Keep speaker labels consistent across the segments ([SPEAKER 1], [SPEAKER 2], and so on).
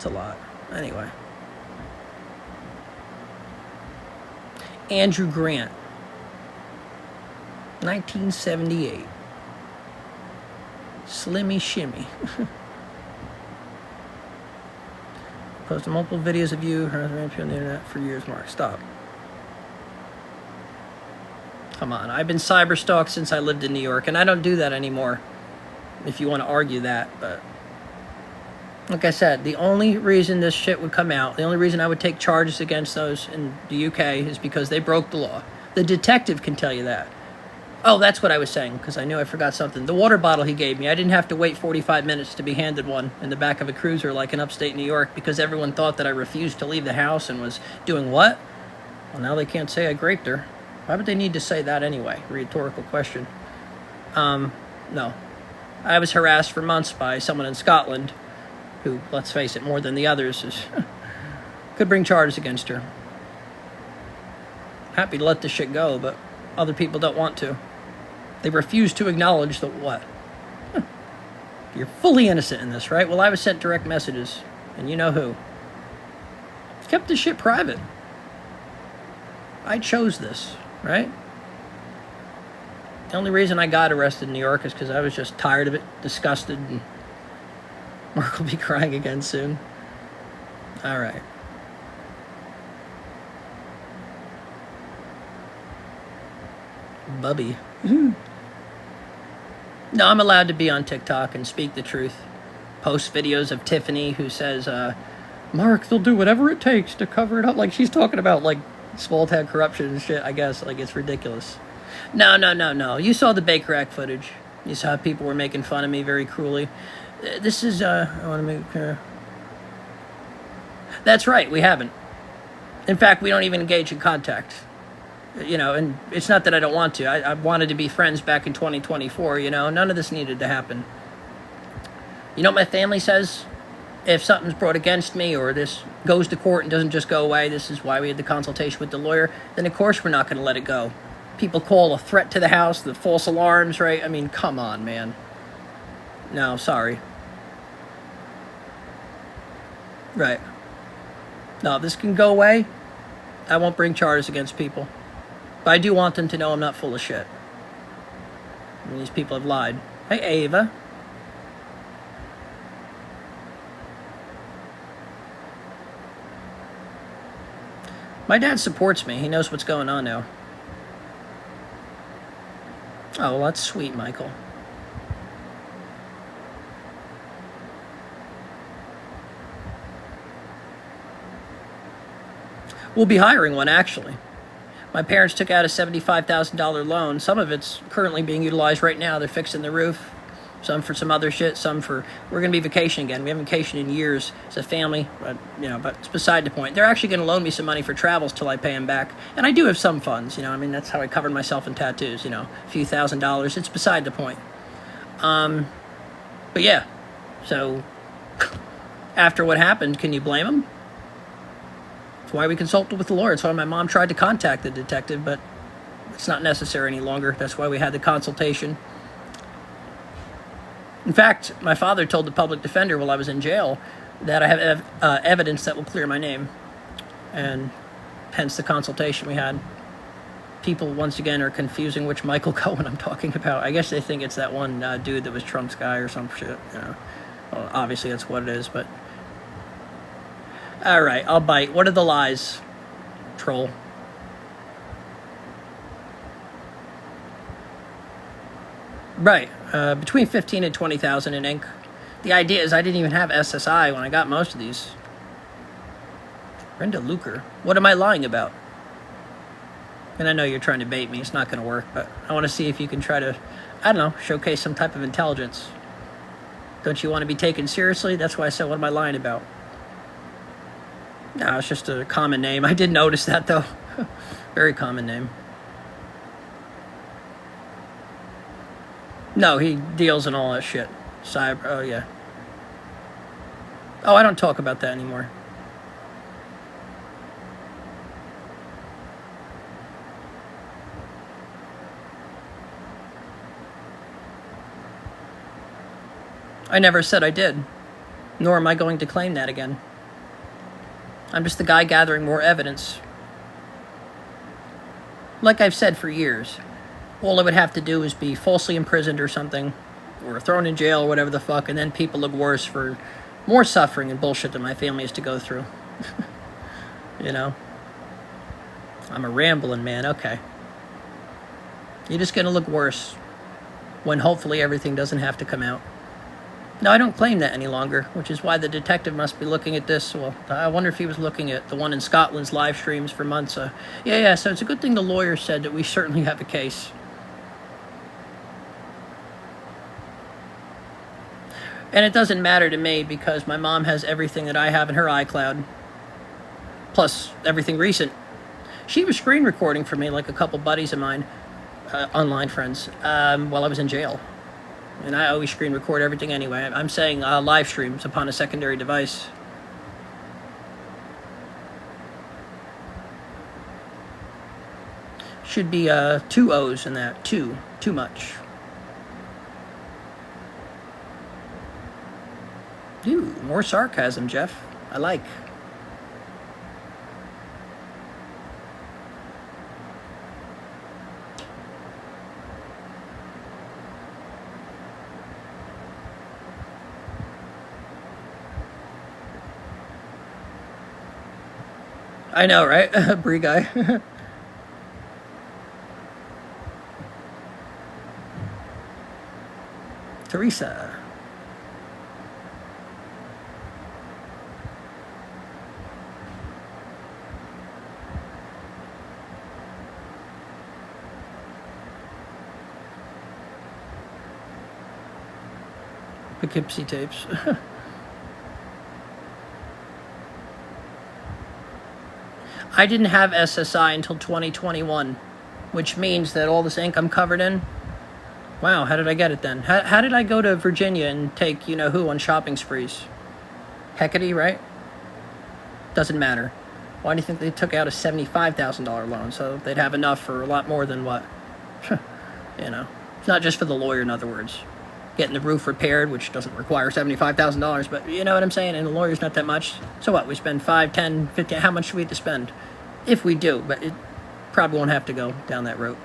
[SPEAKER 1] a lot. Anyway. Andrew Grant. 1978. Slimmy Shimmy. Posted multiple videos of you on the internet for years, Mark. Stop. Come on. I've been cyberstalked since I lived in New York, and I don't do that anymore, if you want to argue that. But like I said, the only reason this shit would come out, the only reason I would take charges against those in the UK is because they broke the law. The detective can tell you that. Oh, that's what I was saying, because I knew I forgot something. The water bottle he gave me, I didn't have to wait 45 minutes to be handed one in the back of a cruiser like in upstate New York, because everyone thought that I refused to leave the house and was doing what? Well, now they can't say I raped her. Why would they need to say that anyway? Rhetorical question. No. I was harassed for months by someone in Scotland who, let's face it, more than the others, could bring charges against her. Happy to let this shit go, but other people don't want to. They refuse to acknowledge that what? You're fully innocent in this, right? Well, I was sent direct messages, and you know who. Kept this shit private. I chose this, right? The only reason I got arrested in New York is because I was just tired of it, disgusted, and Mark will be crying again soon. All right. Bubby. No, I'm allowed to be on TikTok and speak the truth. Post videos of Tiffany who says, Mark, they'll do whatever it takes to cover it up. Like she's talking about like small town corruption and shit, I guess. Like it's ridiculous. No. You saw the Baker Act footage. You saw how people were making fun of me very cruelly. This is, I want to make... That's right, we haven't. In fact, we don't even engage in contact. You know, and it's not that I don't want to. I wanted to be friends back in 2024, you know. None of this needed to happen. You know what my family says? If something's brought against me or this goes to court and doesn't just go away, this is why we had the consultation with the lawyer, then of course we're not going to let it go. People call a threat to the house, the false alarms, right? I mean, come on, man. No, sorry. Right. No, this can go away. I won't bring charges against people. But I do want them to know I'm not full of shit. I mean, these people have lied. Hey, Ava. My dad supports me. He knows what's going on now. Oh, well, that's sweet, Michael. We'll be hiring one, actually. My parents took out a $75,000 loan. Some of it's currently being utilized right now. They're fixing the roof. Some for some other shit. Some for... We're going to be vacationing again. We haven't vacationed in years as a family. But, you know, but it's beside the point. They're actually going to loan me some money for travels till I pay them back. And I do have some funds, you know. I mean, that's how I covered myself in tattoos, you know. A few $1,000s. It's beside the point. But yeah. So, after what happened, can you blame them? Why we consulted with the lawyer. It's why my mom tried to contact the detective, but it's not necessary any longer. That's why we had the consultation. In fact, my father told the public defender while I was in jail that I have evidence that will clear my name, and hence the consultation we had. People, once again, are confusing which Michael Cohen I'm talking about. I guess they think it's that one dude that was Trump's guy or some shit. You know. Well, obviously, that's what it is, but... All right, I'll bite. What are the lies, troll? Right, between 15 and 20,000 in ink. The idea is I didn't even have SSI when I got most of these. Brenda Luker. What am I lying about? And I know you're trying to bait me. It's not going to work, but I want to see if you can try to, I don't know, showcase some type of intelligence. Don't you want to be taken seriously? That's why I said, what am I lying about? No, it's just a common name. I did notice that, though. Very common name. No, he deals in all that shit. Cyber, oh, yeah. Oh, I don't talk about that anymore. I never said I did. Nor am I going to claim that again. I'm just the guy gathering more evidence. Like I've said for years, all I would have to do is be falsely imprisoned or something, or thrown in jail or whatever the fuck, and then people look worse for more suffering and bullshit that my family has to go through. You know? I'm a rambling man, okay. You're just gonna look worse when hopefully everything doesn't have to come out. No, I don't claim that any longer, which is why the detective must be looking at this. Well, I wonder if he was looking at the one in Scotland's live streams for months. Yeah, so it's a good thing the lawyer said that we certainly have a case. And it doesn't matter to me because my mom has everything that I have in her iCloud, plus everything recent. She was screen recording for me, like a couple buddies of mine, online friends, while I was in jail. And I always screen record everything anyway. I'm saying live streams upon a secondary device. Should be 2 O's in that. Too much. Ooh, more sarcasm, Jeff. I like. I know, right? Brie guy. Teresa. Poughkeepsie tapes. I didn't have SSI until 2021, which means that all this ink I'm covered in, wow, how did I get it then? How did I go to Virginia and take you-know-who on shopping sprees? Hecate, right? Doesn't matter. Why do you think they took out a $75,000 loan? So they'd have enough for a lot more than what? It's not just for the lawyer, in other words. Getting the roof repaired, which doesn't require $75,000, but you know what I'm saying? And the lawyer's not that much. So what? We spend 5, 10, 15, how much do we have to spend? If we do, but it probably won't have to go down that route.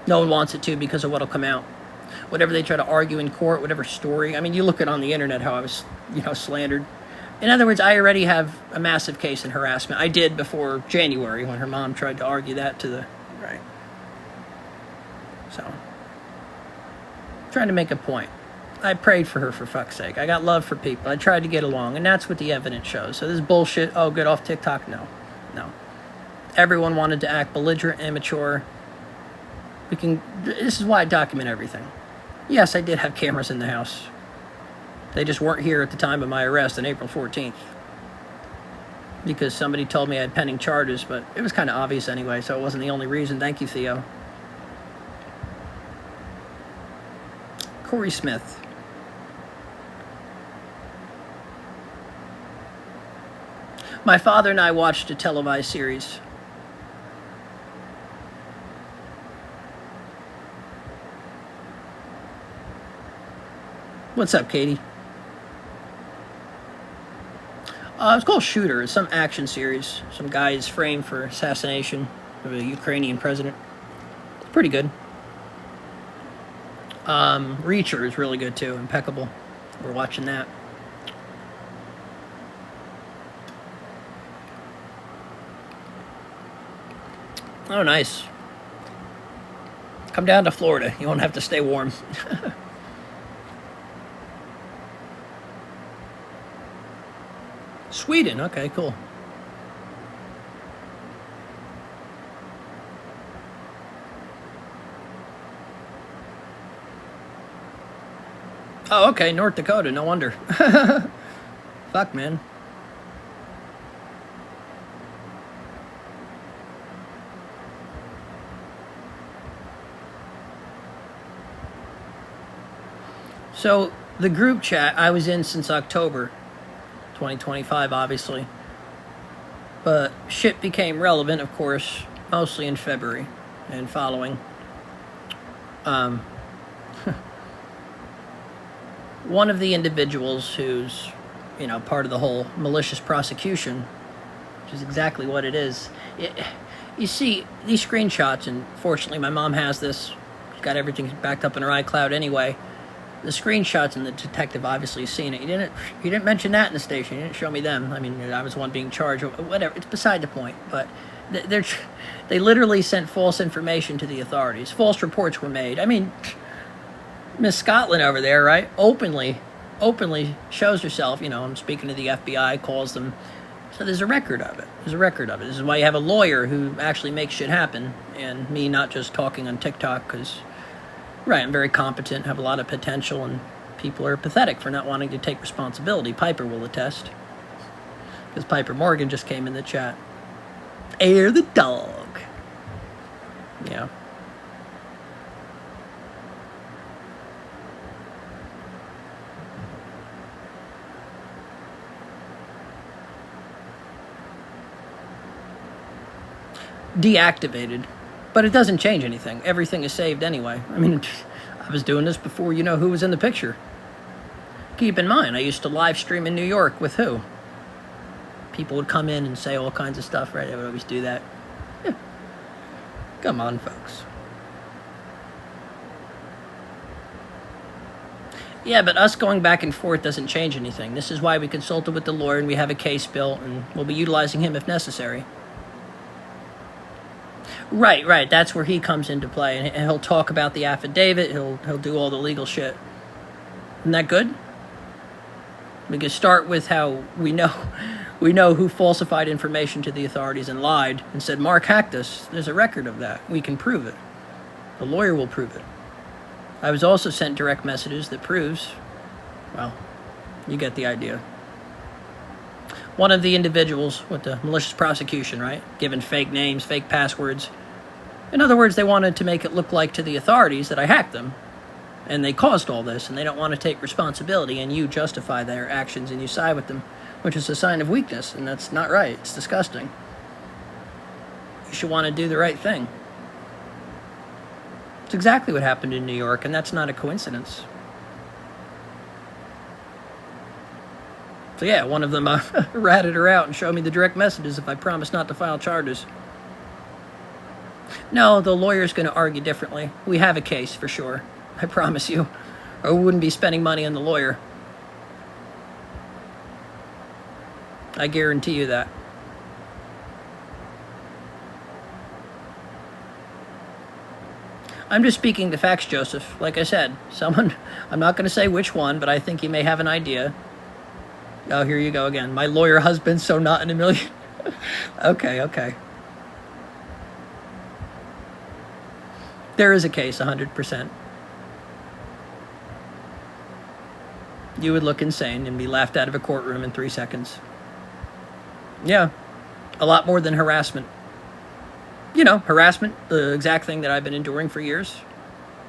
[SPEAKER 1] No one wants it to because of what'll come out. Whatever they try to argue in court, whatever story. I mean, you look at on the internet how I was, slandered. In other words, I already have a massive case in harassment. I did before January when her mom tried to argue that to the right. So, trying to make a point. I prayed for her, for fuck's sake. I got love for people. I tried to get along, and that's what the evidence shows. So this bullshit, oh, get off TikTok, no. Everyone wanted to act belligerent, immature. This is why I document everything. Yes, I did have cameras in the house. They just weren't here at the time of my arrest on April 14th. Because somebody told me I had pending charges, but it was kind of obvious anyway, so it wasn't the only reason. Thank you, Theo. Corey Smith. My father and I watched a televised series. What's up, Katie? It's called Shooter. It's some action series. Some guy is framed for assassination of a Ukrainian president. It's pretty good. Reacher is really good too. Impeccable. We're watching that. Oh, nice. Come down to Florida. You won't have to stay warm. Sweden. Okay, cool. Oh, okay, North Dakota. No wonder. Fuck, man. So, the group chat I was in since October 2025, obviously. But shit became relevant, of course, mostly in February and following. One of the individuals who's, part of the whole malicious prosecution which is exactly what it is. You see, these screenshots, and fortunately my mom has this, she's got everything backed up in her iCloud anyway. The screenshots, and the detective obviously has seen it. You didn't mention that in the station. You didn't show me them. I mean, I was the one being charged. Whatever. It's beside the point. But they literally sent false information to the authorities. False reports were made. I mean, Miss Scotland over there, right? Openly shows herself. You know, I'm speaking to the FBI, calls them. So there's a record of it. There's a record of it. This is why you have a lawyer who actually makes shit happen, and me not just talking on TikTok because. Right, I'm very competent, have a lot of potential, and people are pathetic for not wanting to take responsibility. Piper will attest. Because Piper Morgan just came in the chat. Air the dog. Yeah. Deactivated. But it doesn't change anything. Everything is saved anyway. I mean, I was doing this before you know who was in the picture. Keep in mind, I used to live stream in New York with who? People would come in and say all kinds of stuff, right? They would always do that. Yeah. Come on, folks. Yeah, but us going back and forth doesn't change anything. This is why we consulted with the lawyer and we have a case built, and we'll be utilizing him if necessary. Right. That's where he comes into play, and he'll talk about the affidavit. He'll do all the legal shit. Isn't that good? We can start with how we know who falsified information to the authorities and lied and said Mark hacked us. There's a record of that. We can prove it. The lawyer will prove it. I was also sent direct messages that proves, well, you get the idea. One of the individuals with the malicious prosecution, right? Given fake names, fake passwords. In other words, they wanted to make it look like to the authorities that I hacked them. And they caused all this, and they don't want to take responsibility, and you justify their actions and you side with them, which is a sign of weakness, and that's not right. It's disgusting. You should want to do the right thing. It's exactly what happened in New York, and that's not a coincidence. So yeah, one of them ratted her out and showed me the direct messages if I promised not to file charges. No, the lawyer's going to argue differently. We have a case for sure. I promise you. Or we wouldn't be spending money on the lawyer. I guarantee you that. I'm just speaking the facts, Joseph. Like I said, someone, I'm not going to say which one, but I think you may have an idea. Oh, here you go again. My lawyer husband, so not in a million. Okay. There is a case, 100%. You would look insane and be laughed out of a courtroom in 3 seconds. Yeah, a lot more than harassment. You know, harassment, the exact thing that I've been enduring for years.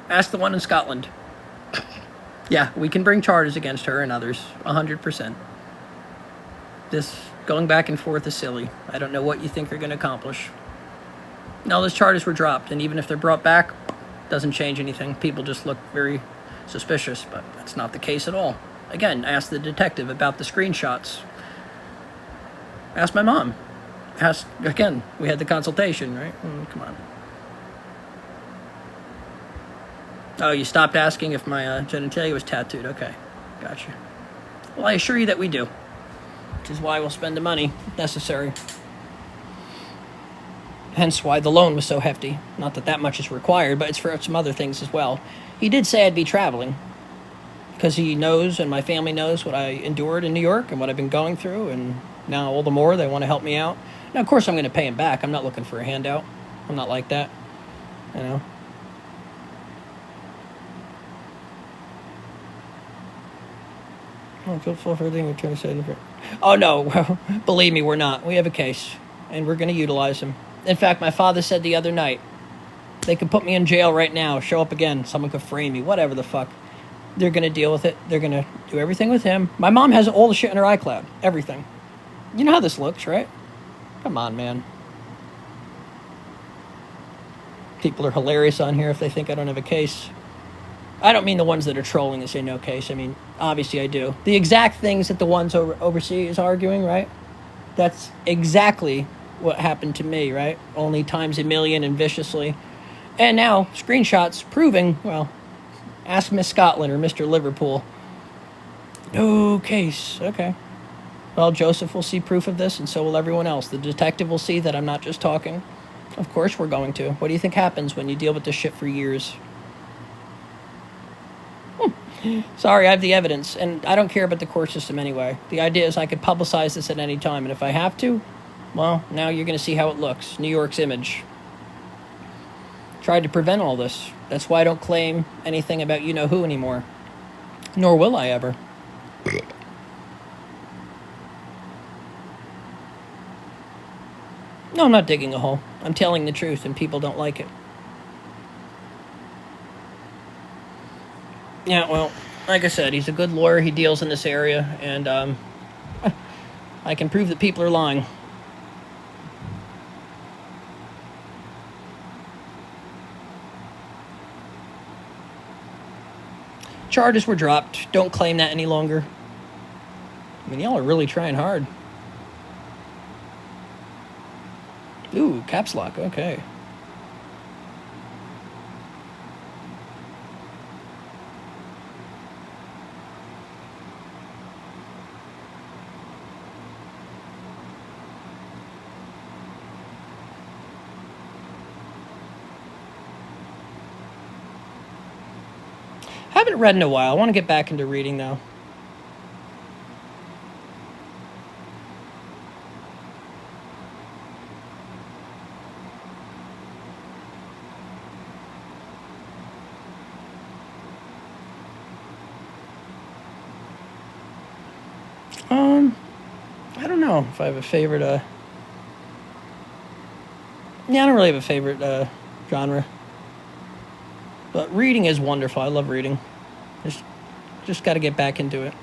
[SPEAKER 1] Ask the one in Scotland. Yeah, we can bring charges against her and others, 100%. This going back and forth is silly. I don't know what you think you're going to accomplish. No, those charges were dropped, and even if they're brought back, doesn't change anything. People just look very suspicious, but that's not the case at all. Again, ask the detective about the screenshots. Ask my mom. Again, we had the consultation, right? Come on. Oh, you stopped asking if my genitalia was tattooed. Okay, gotcha. Well, I assure you that we do. Which is why we'll spend the money if necessary. Hence why the loan was so hefty. Not that that much is required, but it's for some other things as well. He did say I'd be traveling. Because he knows and my family knows what I endured in New York and what I've been going through. And now all the more they want to help me out. Now, of course, I'm going to pay him back. I'm not looking for a handout. I'm not like that. You know? I feel for everything we're trying to say. Oh, no. Believe me, we're not. We have a case. And we're going to utilize him. In fact, my father said the other night, they could put me in jail right now, show up again, someone could frame me, whatever the fuck. They're going to deal with it. They're going to do everything with him. My mom has all the shit in her iCloud. Everything. You know how this looks, right? Come on, man. People are hilarious on here if they think I don't have a case. I don't mean the ones that are trolling and say no case. I mean, obviously I do. The exact things that the ones overseas arguing, right? That's exactly what happened to me, right? Only times a million and viciously. And now, screenshots proving, well, ask Miss Scotland or Mr. Liverpool. No case. Okay. Well, Joseph will see proof of this, and so will everyone else. The detective will see that I'm not just talking. Of course we're going to. What do you think happens when you deal with this shit for years? Sorry, I have the evidence, and I don't care about the court system anyway. The idea is I could publicize this at any time, and if I have to, well, now you're going to see how it looks. New York's image. Tried to prevent all this. That's why I don't claim anything about you-know-who anymore. Nor will I ever. No, I'm not digging a hole. I'm telling the truth, and people don't like it. Yeah, well, like I said, he's a good lawyer. He deals in this area, and I can prove that people are lying. Charges were dropped. Don't claim that any longer. I mean, y'all are really trying hard. Ooh, caps lock. Okay. Haven't read in a while. I want to get back into reading, though. I don't know if I have a favorite, Yeah, I don't really have a favorite, genre. But reading is wonderful. I love reading. Just got to get back into it.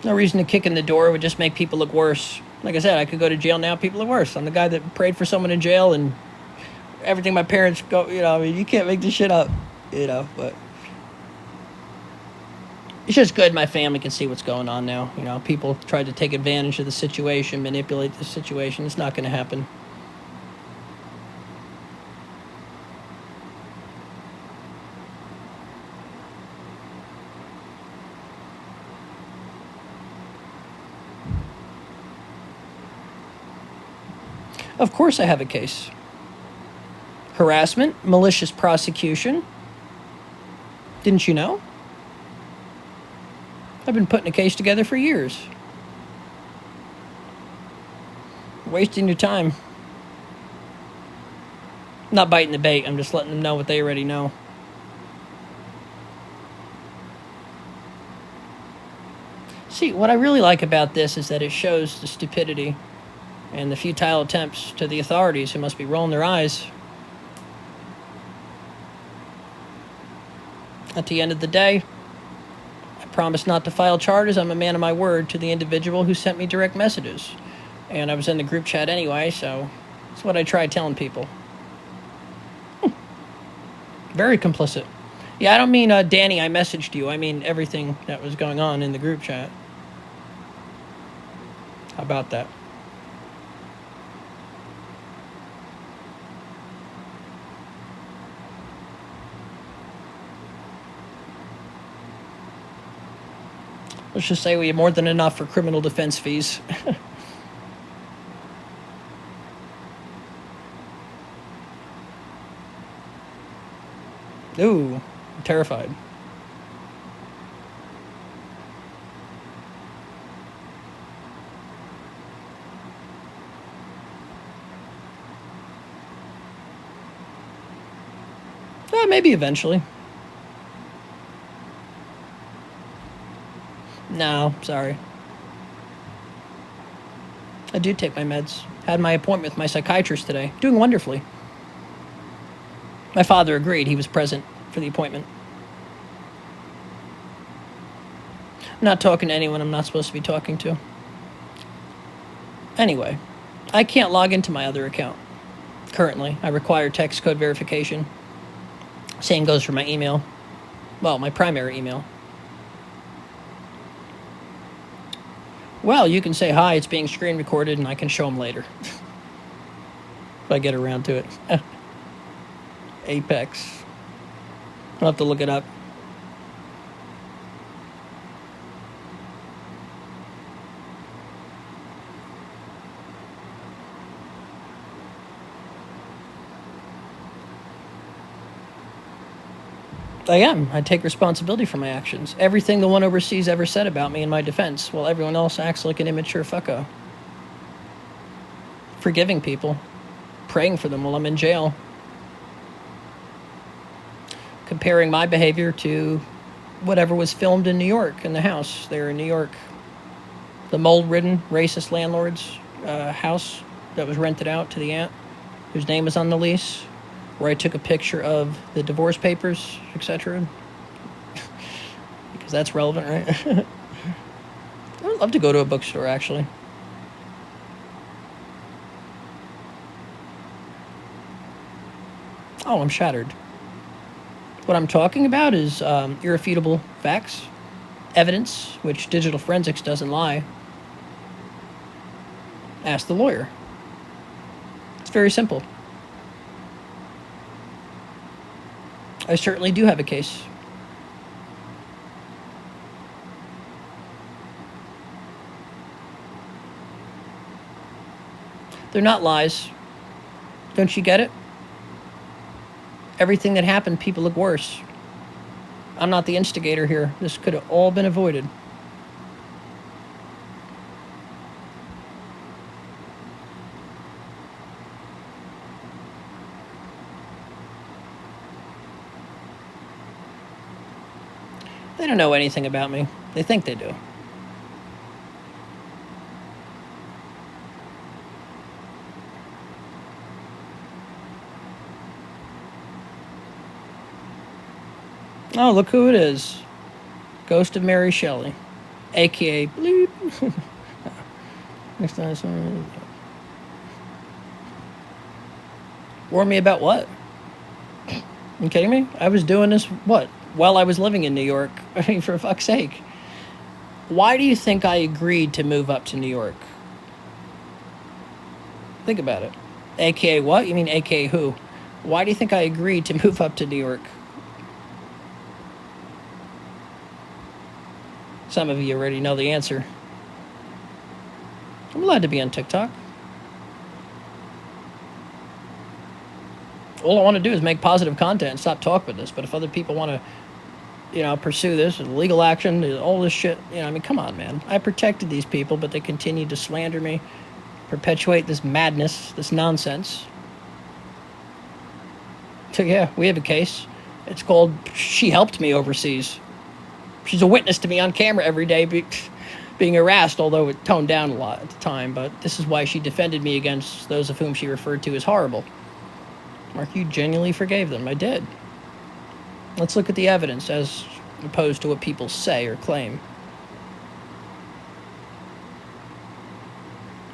[SPEAKER 1] No reason to kick in the door. It would just make people look worse. Like I said, I could go to jail now. People look worse. I'm the guy that prayed for someone in jail and everything my parents go, I mean, you can't make this shit up, but it's just good my family can see what's going on now. People tried to take advantage of the situation, manipulate the situation. It's not going to happen. Of course I have a case. Harassment, malicious prosecution. Didn't you know? I've been putting a case together for years. Wasting your time. Not biting the bait, I'm just letting them know what they already know. See, what I really like about this is that it shows the stupidity and the futile attempts to the authorities who must be rolling their eyes. At the end of the day, I promise not to file charges. I'm a man of my word to the individual who sent me direct messages. And I was in the group chat anyway, so that's what I try telling people. Very complicit. Yeah, I don't mean, Danny, I messaged you. I mean everything that was going on in the group chat. How about that? Let's just say we have more than enough for criminal defense fees. Ooh, I'm terrified. Maybe eventually. No, sorry. I do take my meds. Had my appointment with my psychiatrist today. Doing wonderfully. My father agreed. He was present for the appointment. I'm not talking to anyone I'm not supposed to be talking to. Anyway, I can't log into my other account. Currently, I require text code verification. Same goes for my email. Well, my primary email. Well, you can say hi, it's being screen recorded, and I can show them later. If I get around to it. Apex. I'll have to look it up. I am. I take responsibility for my actions. Everything the one overseas ever said about me in my defense, while everyone else acts like an immature fucko. Forgiving people. Praying for them while I'm in jail. Comparing my behavior to whatever was filmed in New York in the house there in New York. The mold-ridden, racist landlord's house that was rented out to the aunt, whose name is on the lease, where I took a picture of the divorce papers, etc. Because that's relevant, right? I would love to go to a bookstore, actually. Oh, I'm shattered. What I'm talking about is irrefutable facts, evidence, which digital forensics doesn't lie. Ask the lawyer. It's very simple. I certainly do have a case. They're not lies. Don't you get it? Everything that happened, people look worse. I'm not the instigator here. This could have all been avoided. They don't know anything about me. They think they do. Oh, look who it is. Ghost of Mary Shelley. A.K.A. Bleep. Next time. Warn me about what? You kidding me? I was doing this, what? While I was living in New York. I mean, for fuck's sake. Why do you think I agreed to move up to New York? Think about it. A.K.A. what? You mean A.K.A. who? Why do you think I agreed to move up to New York? Some of you already know the answer. I'm allowed to be on TikTok. All I want to do is make positive content and stop talking about this. But if other people want to, pursue this legal action, all this shit, I mean, come on, man. I protected these people, but they continue to slander me, perpetuate this madness, this nonsense. So yeah, we have a case. It's called She Helped Me Overseas. She's a witness to me on camera every day being harassed, although it toned down a lot at the time. But this is why she defended me against those of whom she referred to as horrible. Mark, you genuinely forgave them. I did. Let's look at the evidence as opposed to what people say or claim.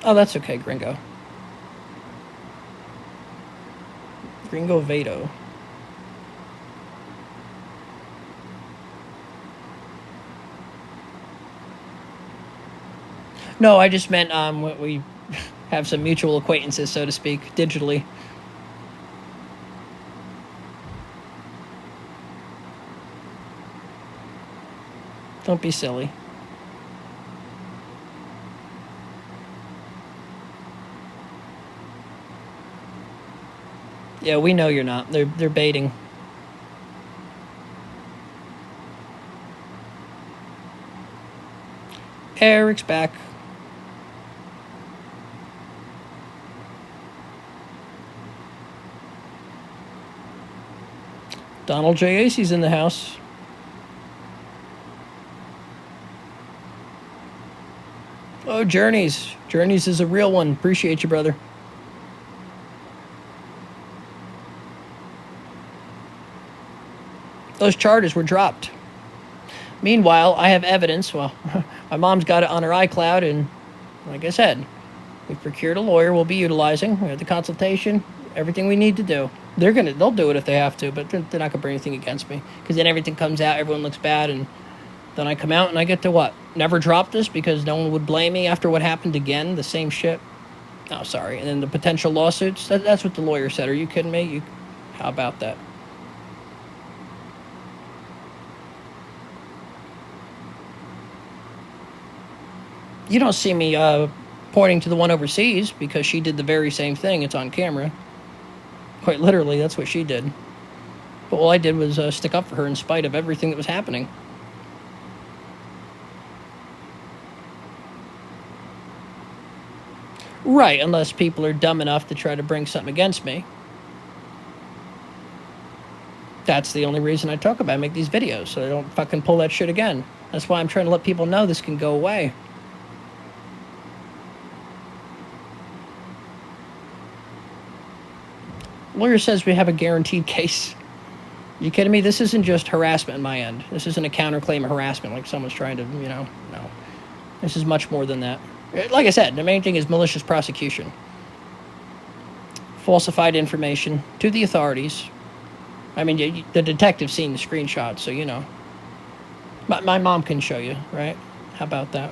[SPEAKER 1] Oh, that's okay, Gringo. Gringo Vado. No, I just meant we have some mutual acquaintances, so to speak, digitally. Don't be silly. Yeah, we know you're not. They're baiting. Eric's back. Donald J. Acey's in the house. Oh, Journeys. Journeys is a real one. Appreciate you, brother. Those charges were dropped. Meanwhile, I have evidence. Well, my mom's got it on her iCloud, and like I said, we've procured a lawyer we'll be utilizing. We have the consultation, everything we need to do. They'll do it if they have to, but they're not gonna bring anything against me, because then everything comes out, everyone looks bad, and then I come out and I get to what? Never drop this because no one would blame me after what happened again, the same shit. Oh, sorry. And then the potential lawsuits. That's what the lawyer said. Are you kidding me? How about that? You don't see me pointing to the one overseas because she did the very same thing. It's on camera. Quite literally, that's what she did. But all I did was stick up for her in spite of everything that was happening. Right, unless people are dumb enough to try to bring something against me. That's the only reason I talk about it. I make these videos, so I don't fucking pull that shit again. That's why I'm trying to let people know this can go away. Lawyer says we have a guaranteed case. You kidding me? This isn't just harassment on my end. This isn't a counterclaim of harassment like someone's trying to, no. This is much more than that. Like I said, the main thing is malicious prosecution. Falsified information to the authorities. I mean, the detective's seen the screenshot, so you know. My mom can show you, right? How about that?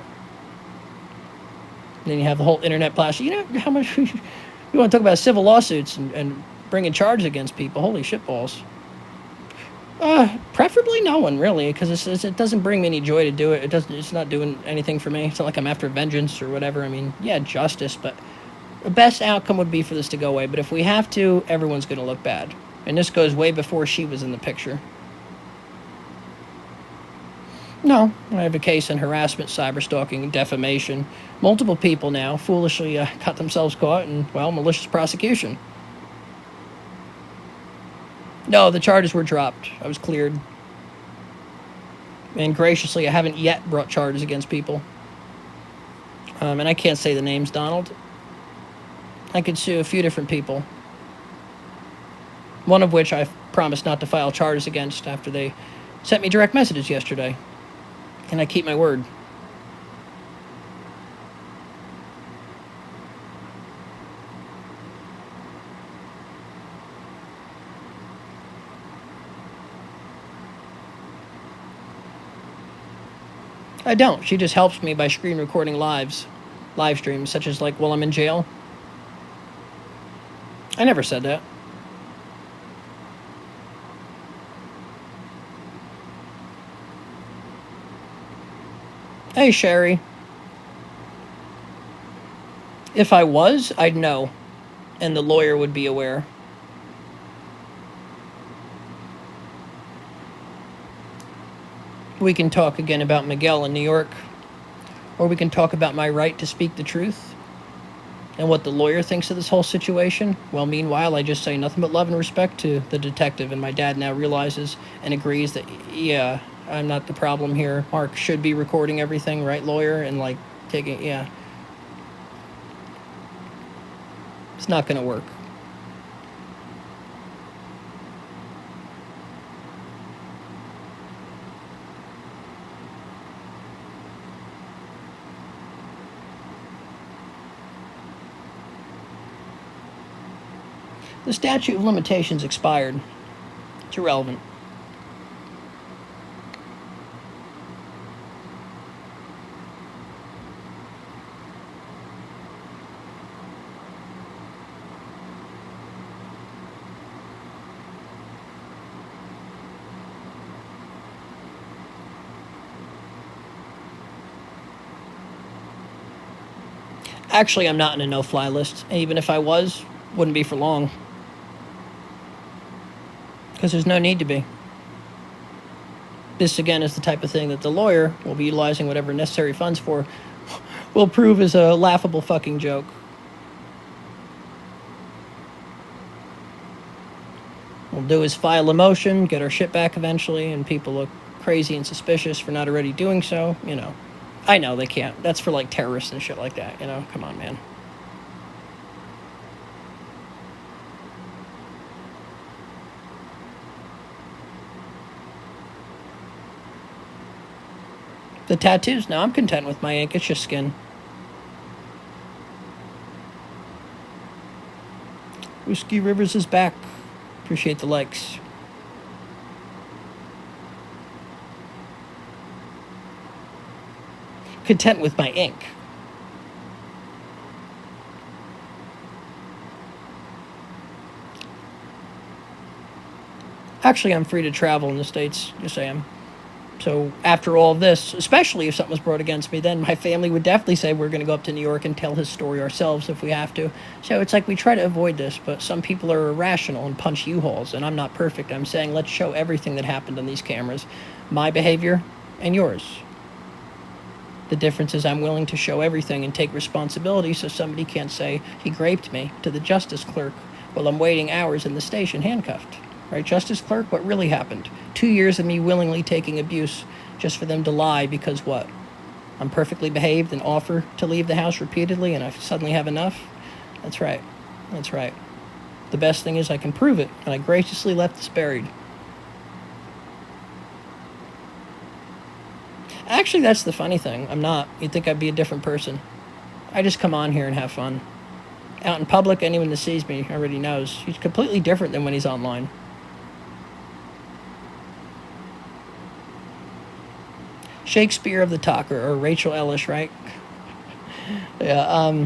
[SPEAKER 1] And then you have the whole internet blast. You know how much... You want to talk about civil lawsuits and bringing charges against people. Holy shitballs. Preferably no one, really, because it doesn't bring me any joy to do it. It's not doing anything for me. It's not like I'm after vengeance or whatever. I mean, yeah, justice, but the best outcome would be for this to go away. But if we have to, everyone's going to look bad. And this goes way before she was in the picture. No, I have a case in harassment, cyberstalking, defamation. Multiple people now foolishly got themselves caught in, well, malicious prosecution. No, the charges were dropped. I was cleared. And graciously, I haven't yet brought charges against people. And I can't say the names, Donald. I could sue a few different people. One of which I promised not to file charges against after they sent me direct messages yesterday. And I keep my word. I don't. She just helps me by screen recording live streams, such as like while I'm in jail. I never said that. Hey, Sherry. If I was, I'd know. And the lawyer would be aware. We can talk again about Miguel in New York. Or we can talk about my right to speak the truth. And what the lawyer thinks of this whole situation. Well, meanwhile, I just say nothing but love and respect to the detective. And my dad now realizes and agrees that, yeah, I'm not the problem here. Mark should be recording everything, right, lawyer? And, like, taking, yeah. It's not going to work. The statute of limitations expired. It's irrelevant. Actually, I'm not in a no-fly list. And even if I was, wouldn't be for long. Because there's no need to be. This, again, is the type of thing that the lawyer will be utilizing whatever necessary funds for will prove is a laughable fucking joke. We'll do is file a motion, get our shit back eventually, and people look crazy and suspicious for not already doing so, you know. I know they can't. That's for, like, terrorists and shit like that, you know? Come on, man. The tattoos? No, I'm content with my ink. It's just skin. Whiskey Rivers is back. Appreciate the likes. Content with my ink. Actually, I'm free to travel in the States. Yes, I am. So after all this, especially if something was brought against me, then my family would definitely say we're going to go up to New York and tell his story ourselves if we have to. So it's like we try to avoid this, but some people are irrational and punch U-Hauls, and I'm not perfect. I'm saying let's show everything that happened on these cameras. My behavior and yours. The difference is I'm willing to show everything and take responsibility so somebody can't say he raped me to the justice clerk while I'm waiting hours in the station handcuffed. Right, Justice Clerk, what really happened? 2 years of me willingly taking abuse just for them to lie because what? I'm perfectly behaved and offer to leave the house repeatedly and I suddenly have enough? That's right. That's right. The best thing is I can prove it, and I graciously left this buried. Actually, that's the funny thing. I'm not. You'd think I'd be a different person. I just come on here and have fun. Out in public, anyone that sees me already knows. He's completely different than when he's online. Shakespeare of the Talker, or Rachel Ellis, right? Yeah,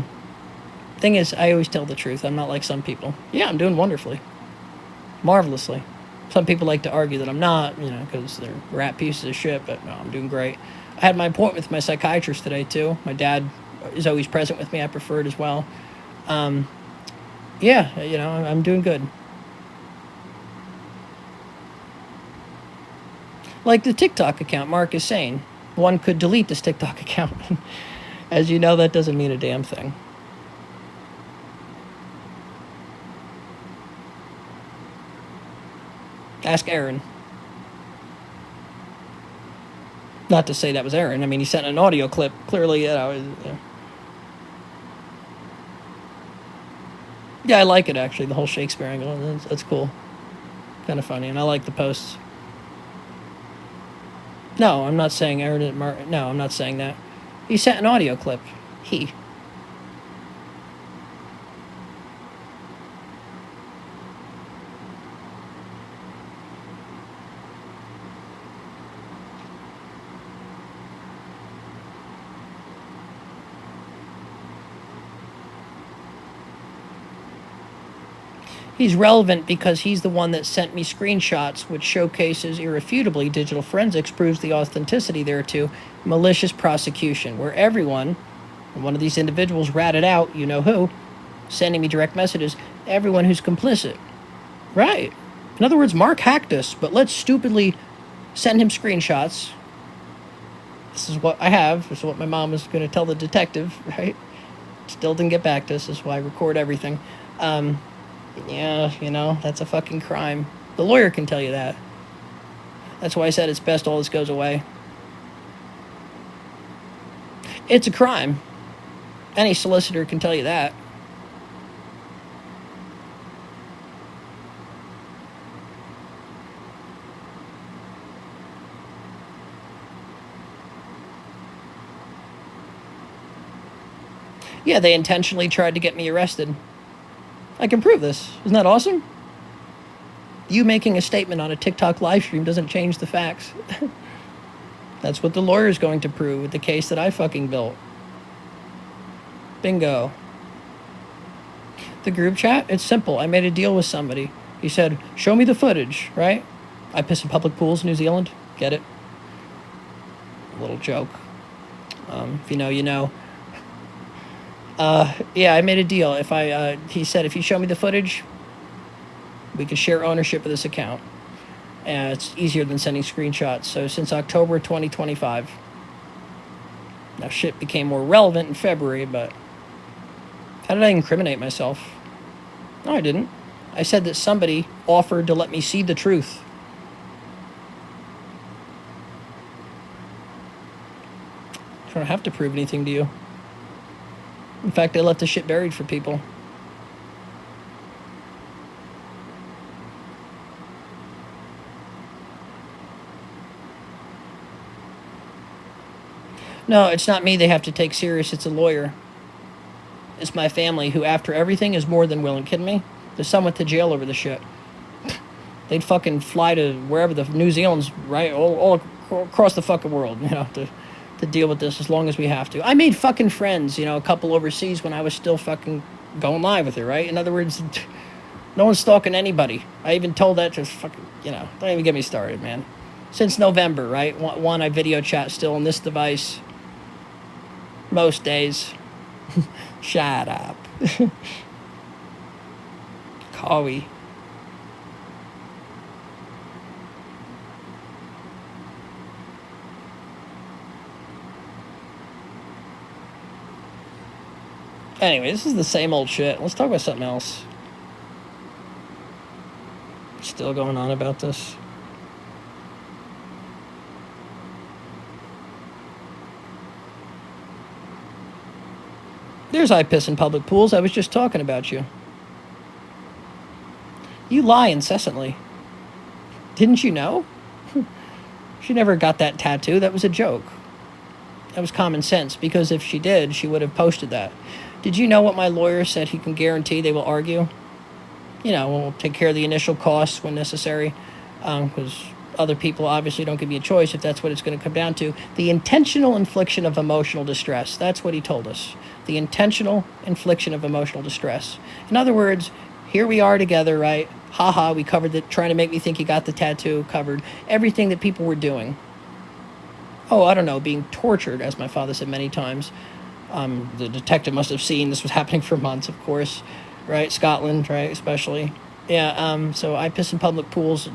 [SPEAKER 1] thing is, I always tell the truth. I'm not like some people. Yeah, I'm doing wonderfully. Marvelously. Some people like to argue that I'm not, because they're rat pieces of shit, but no, I'm doing great. I had my appointment with my psychiatrist today, too. My dad is always present with me. I prefer it as well. Yeah, I'm doing good. Like the TikTok account, Mark is saying, one could delete this TikTok account. As you know, that doesn't mean a damn thing. Ask Aaron. Not to say that was Aaron. I mean, he sent an audio clip. Clearly, Yeah, I like it, actually, the whole Shakespeare angle. That's cool. Kind of funny, and I like the posts. No, I'm not saying Aaron and Mark. No, I'm not saying that. He sent an audio clip. He. He's relevant because he's the one that sent me screenshots which showcases irrefutably digital forensics proves the authenticity thereto, malicious prosecution, where everyone, one of these individuals ratted out, you know who, sending me direct messages, everyone who's complicit. Right. In other words, Mark hacked us, but let's stupidly send him screenshots. This is what I have. This is what my mom was going to tell the detective, right? Still didn't get back to us. This is why I record everything. Yeah, that's a fucking crime. The lawyer can tell you that. That's why I said it's best all this goes away. It's a crime. Any solicitor can tell you that. Yeah, they intentionally tried to get me arrested. I can prove this. Isn't that awesome? You making a statement on a TikTok live stream doesn't change the facts. That's what the lawyer is going to prove with the case that I fucking built. Bingo. The group chat? It's simple. I made a deal with somebody. He said, show me the footage, right? I piss in public pools in New Zealand. Get it? A little joke. If you know, you know. Yeah, I made a deal. He said, if you show me the footage, we can share ownership of this account. And it's easier than sending screenshots. So since October 2025. Now shit became more relevant in February, but how did I incriminate myself? No, I didn't. I said that somebody offered to let me see the truth. I don't have to prove anything to you. In fact, I left the shit buried for people. No, it's not me they have to take serious. It's a lawyer. It's my family who, after everything, is more than willing. Kidding me? There's someone to jail over the shit. They'd fucking fly to wherever the New Zealand's, right, all across the fucking world, you know, to deal with this as long as we have to. I made fucking friends, you know, a couple overseas when I was still fucking going live with her, right? In other words, no one's stalking anybody. I even told that to fucking, you know, don't even get me started, man. Since November, right? One, I video chat still on this device most days. Shut up. Cowie. Anyway, this is the same old shit. Let's talk about something else. Still going on about this. There's I piss in public pools. I was just talking about you. You lie incessantly. Didn't you know? She never got that tattoo. That was a joke. That was common sense, because if she did, she would have posted that. Did you know what my lawyer said he can guarantee they will argue? You know, we'll take care of the initial costs when necessary, because other people obviously don't give you a choice if that's what it's going to come down to. The intentional infliction of emotional distress. That's what he told us. The intentional infliction of emotional distress. In other words, here we are together, right? Haha, we covered it, trying to make me think you got the tattoo, covered everything that people were doing. Oh, I don't know, being tortured, as my father said many times. The detective must have seen this was happening for months, of course, right? Scotland, right, especially. Yeah, so I piss in public pools.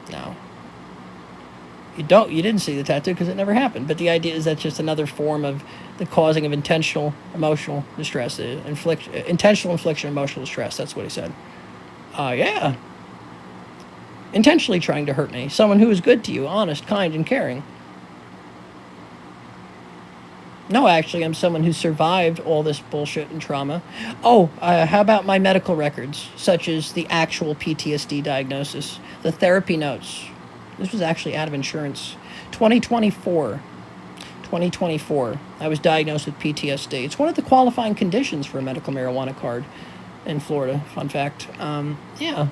[SPEAKER 1] No. You didn't see the tattoo because it never happened. But the idea is that's just another form of the causing of intentional emotional distress. Intentional infliction of emotional distress, that's what he said. Yeah. Intentionally trying to hurt me. Someone who is good to you, honest, kind, and caring. No, actually, I'm someone who survived all this bullshit and trauma. Oh, how about my medical records, such as the actual PTSD diagnosis, the therapy notes? This was actually out of insurance. 2024, I was diagnosed with PTSD. It's one of the qualifying conditions for a medical marijuana card in Florida, fun fact. Yeah.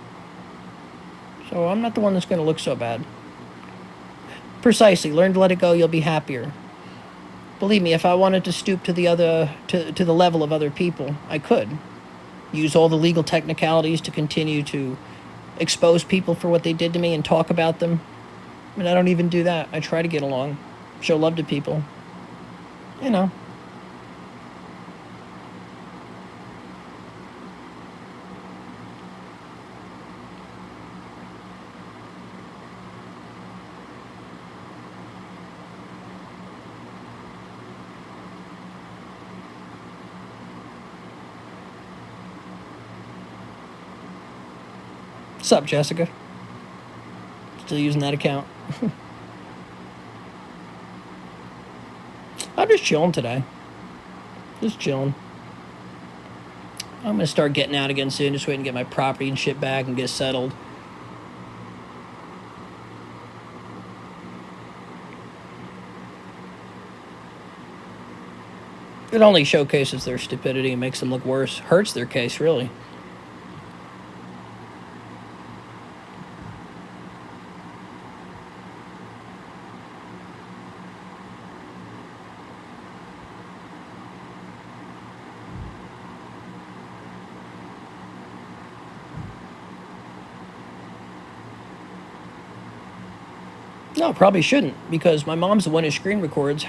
[SPEAKER 1] So I'm not the one that's going to look so bad. Precisely. Learn to let it go, you'll be happier. Believe me, if I wanted to stoop to the level of other people, I could. Use all the legal technicalities to continue to expose people for what they did to me and talk about them. I mean, I don't even do that. I try to get along, show love to people. You know. What's up, Jessica? Still using that account. I'm just chilling today. Just chilling. I'm going to start getting out again soon, just waiting to get my property and shit back and get settled. It only showcases their stupidity and makes them look worse. Hurts their case, really. No, probably shouldn't, because my mom's the one who screen records,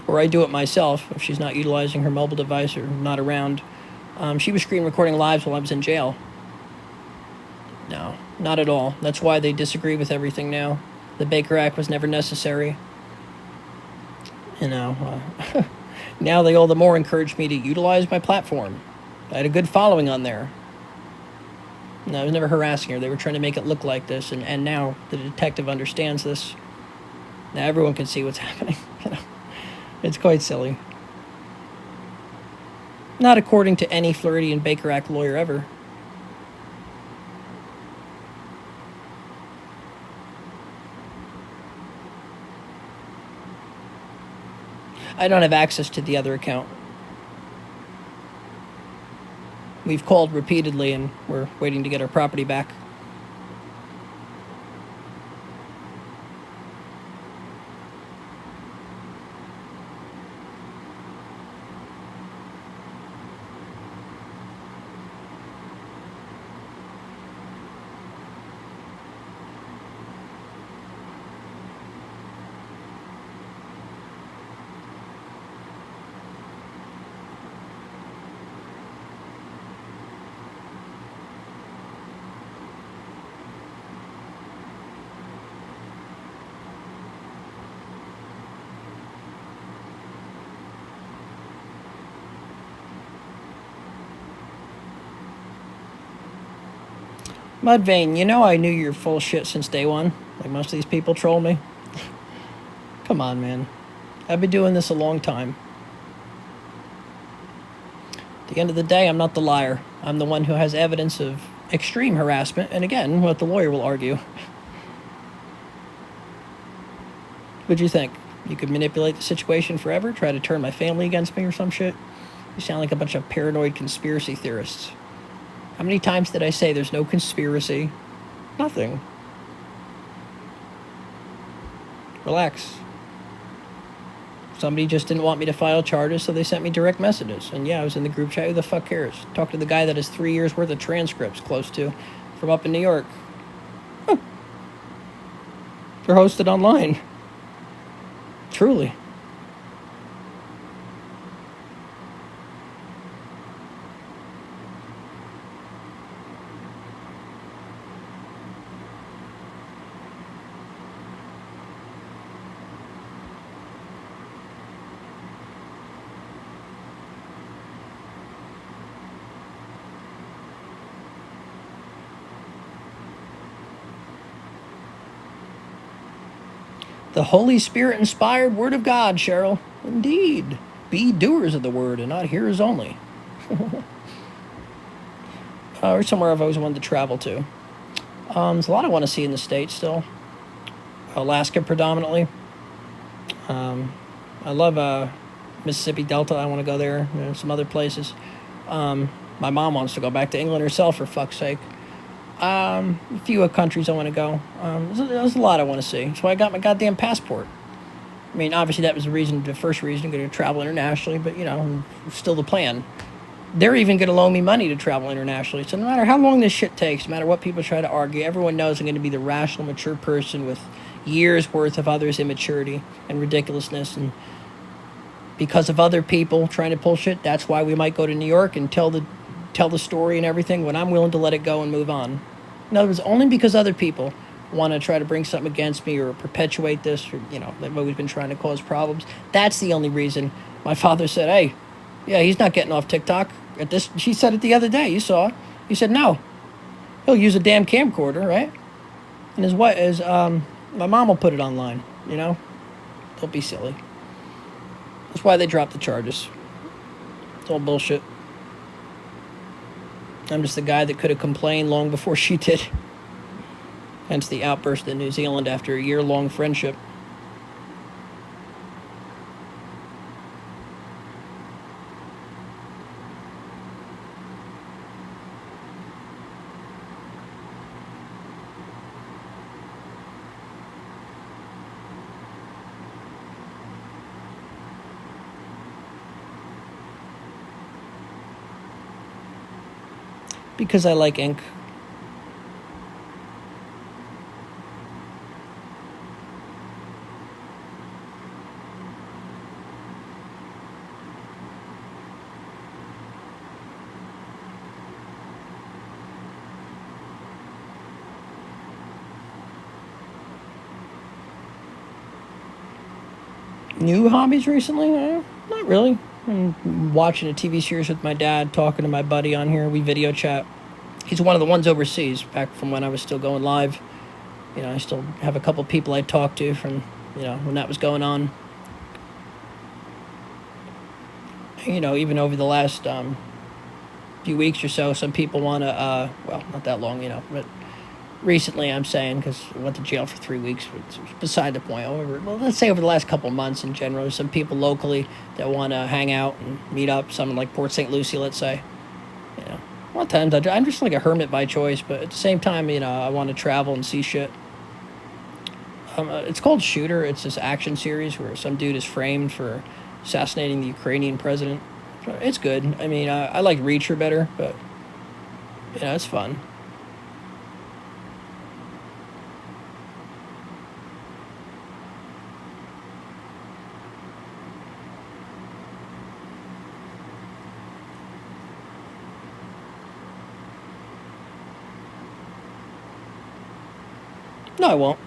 [SPEAKER 1] or I do it myself if she's not utilizing her mobile device or not around. She was screen recording lives while I was in jail. No, not at all. That's why they disagree with everything now. The Baker Act was never necessary. You know, now they all the more encourage me to utilize my platform. I had a good following on there. No, I was never harassing her. They were trying to make it look like this, and now the detective understands this. Now everyone can see what's happening. You know, it's quite silly. Not according to any Floridian Baker Act lawyer ever. I don't have access to the other account. We've called repeatedly, and we're waiting to get our property back. Mudvayne, you know I knew you were full of shit since day one. Like most of these people troll me. Come on, man. I've been doing this a long time. At the end of the day, I'm not the liar. I'm the one who has evidence of extreme harassment, and again, what the lawyer will argue. What'd you think? You could manipulate the situation forever? Try to turn my family against me or some shit? You sound like a bunch of paranoid conspiracy theorists. How many times did I say there's no conspiracy? Nothing. Relax. Somebody just didn't want me to file charges, so they sent me direct messages. And yeah, I was in the group chat. Who the fuck cares? Talk to the guy that has 3 years worth of transcripts close to from up in New York. Huh. They're hosted online. Truly. The Holy Spirit-inspired Word of God, Cheryl. Indeed. Be doers of the Word and not hearers only. Or somewhere I've always wanted to travel to. There's a lot I want to see in the States still. Alaska predominantly. I love Mississippi Delta. I want to go there. Some other places. My mom wants to go back to England herself, for fuck's sake. A few countries I want to go. There's a lot I want to see. That's why I got my goddamn passport. I mean, obviously that was the first reason to travel internationally, but, still the plan. They're even going to loan me money to travel internationally. So no matter how long this shit takes, no matter what people try to argue, everyone knows I'm going to be the rational, mature person with years' worth of others' immaturity and ridiculousness. And because of other people trying to pull shit, that's why we might go to New York and tell the story and everything when I'm willing to let it go and move on. In other words, only because other people want to try to bring something against me or perpetuate this, or, they've always been trying to cause problems. That's the only reason. My father said, hey, yeah, he's not getting off TikTok. She said it the other day. You saw. He said, no. He'll use a damn camcorder, right? And my mom will put it online, Don't be silly. That's why they dropped the charges. It's all bullshit. I'm just the guy that could have complained long before she did. Hence the outburst in New Zealand after a year-long friendship. Because I like ink. New hobbies recently? Not really. I'm watching a TV series with my dad, talking to my buddy on here. We video chat. He's one of the ones overseas, back from when I was still going live. I still have a couple people I talk to from, when that was going on. Even over the last few weeks or so, some people want to, not that long, but recently I'm saying, because I went to jail for 3 weeks, it's beside the point. Let's say over the last couple months in general, there's some people locally that want to hang out and meet up, something like Port St. Lucie, let's say. A lot of times I'm just like a hermit by choice, but at the same time, I want to travel and see shit. It's called Shooter. It's this action series where some dude is framed for assassinating the Ukrainian president. It's good. I mean, I like Reacher better, but, it's fun. No, I won't.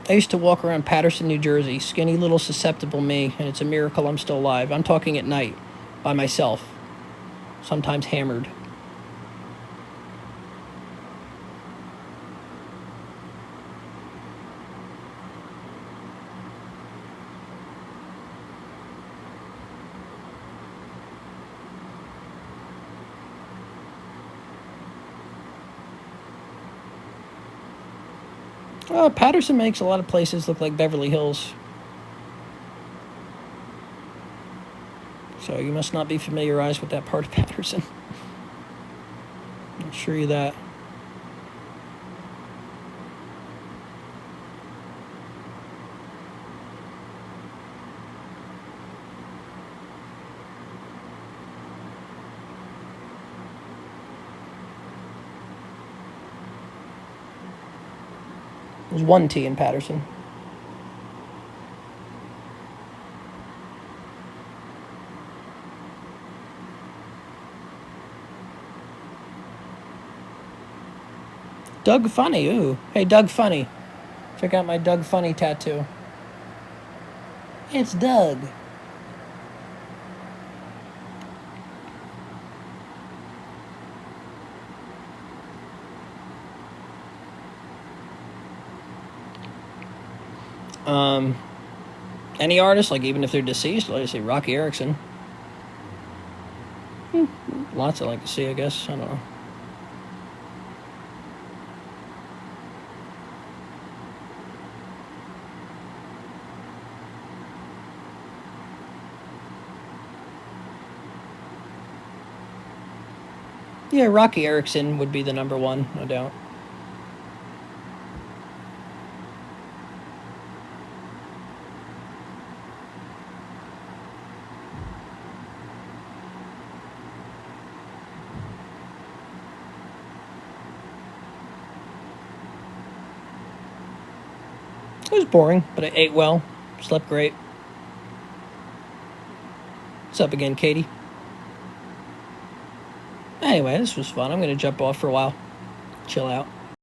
[SPEAKER 1] I used to walk around Paterson, New Jersey, skinny little susceptible me, and it's a miracle I'm still alive. I'm talking at night, by myself, sometimes hammered. Patterson makes a lot of places look like Beverly Hills. So you must not be familiarized with that part of Patterson. I'll assure you that. There's one T in Patterson. Doug Funny, ooh. Hey, Doug Funny. Check out my Doug Funny tattoo. It's Doug. Any artist, like even if they're deceased, like I say Rocky Erickson. Lots I like to see, I guess. I don't know. Yeah, Rocky Erickson would be the number one, no doubt. It was boring, but I ate well, slept great. What's up again, Katie? Anyway, this was fun. I'm going to jump off for a while. Chill out.